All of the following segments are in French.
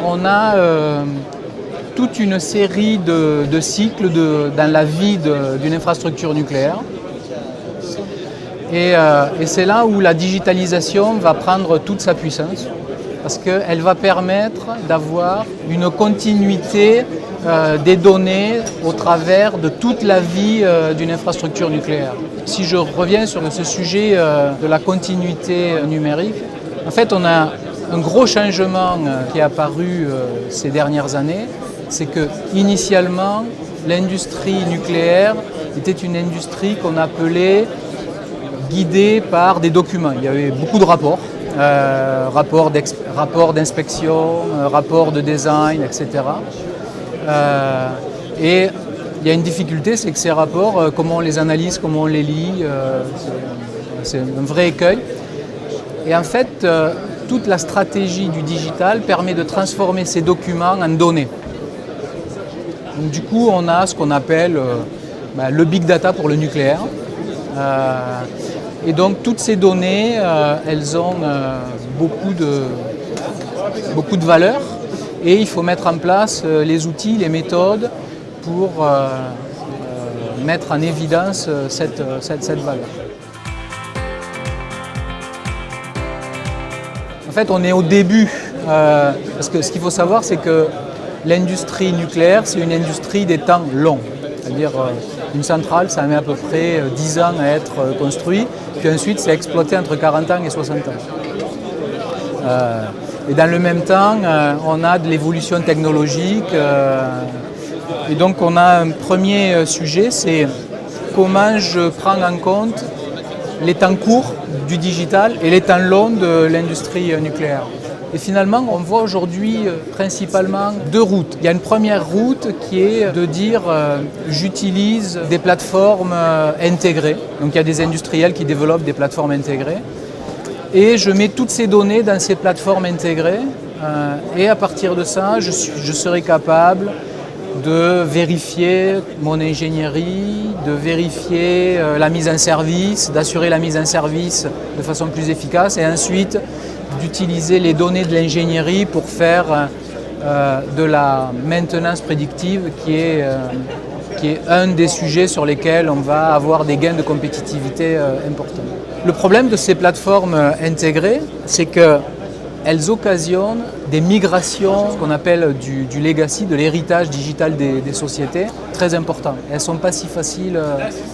On a toute une série de cycles dans la vie d'une infrastructure nucléaire. Et c'est là où la digitalisation va prendre toute sa puissance, parce qu'elle va permettre d'avoir une continuité des données au travers de toute la vie d'une infrastructure nucléaire. Si je reviens sur ce sujet de la continuité numérique, en fait on a un gros changement qui est apparu ces dernières années, c'est que initialement l'industrie nucléaire était une industrie qu'on appelait guidée par des documents. Il y avait beaucoup de rapports, rapports d'inspection, rapports de design, etc. Et il y a une difficulté, c'est que ces rapports, comment on les analyse, comment on les lit, c'est un vrai écueil. Et en fait, toute la stratégie du digital permet de transformer ces documents en données. Donc, du coup, on a ce qu'on appelle le big data pour le nucléaire. Et donc toutes ces données, elles ont beaucoup de valeur et il faut mettre en place les outils, les méthodes pour mettre en évidence cette valeur. En fait, on est au début, parce que ce qu'il faut savoir, c'est que l'industrie nucléaire, c'est une industrie des temps longs. C'est-à-dire une centrale, ça met à peu près 10 ans à être construit, puis ensuite c'est exploité entre 40 ans et 60 ans. Et dans le même temps, on a de l'évolution technologique, et donc on a un premier sujet, c'est comment je prends en compte les temps courts du digital et les temps longs de l'industrie nucléaire. Et finalement, on voit aujourd'hui principalement deux routes. Il y a une première route qui est de dire j'utilise des plateformes intégrées. Donc il y a des industriels qui développent des plateformes intégrées. Et je mets toutes ces données dans ces plateformes intégrées. Et à partir de ça, je serai capable de vérifier mon ingénierie, de vérifier la mise en service, d'assurer la mise en service de façon plus efficace et ensuite d'utiliser les données de l'ingénierie pour faire de la maintenance prédictive qui est un des sujets sur lesquels on va avoir des gains de compétitivité importants. Le problème de ces plateformes intégrées, c'est qu'elles occasionnent des migrations, ce qu'on appelle du legacy, de l'héritage digital des sociétés, très importants. Elles ne sont pas si faciles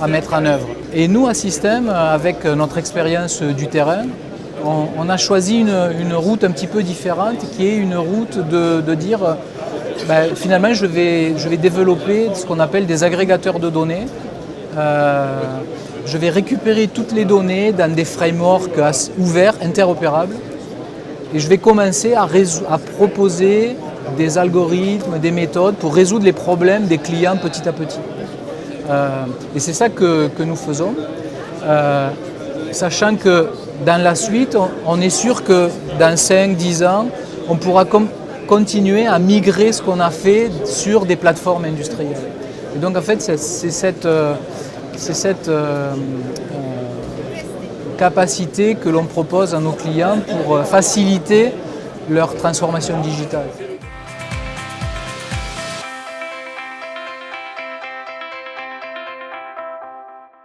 à mettre en œuvre. Et nous, à Système, avec notre expérience du terrain, on a choisi une route un petit peu différente qui est une route de dire finalement je vais développer ce qu'on appelle des agrégateurs de données. Je vais récupérer toutes les données dans des frameworks ouverts, interopérables et je vais commencer à proposer des algorithmes, des méthodes pour résoudre les problèmes des clients petit à petit. Et c'est ça que nous faisons. Sachant que dans la suite, on est sûr que dans 5-10 ans, on pourra continuer à migrer ce qu'on a fait sur des plateformes industrielles. Et donc en fait, c'est cette capacité que l'on propose à nos clients pour faciliter leur transformation digitale.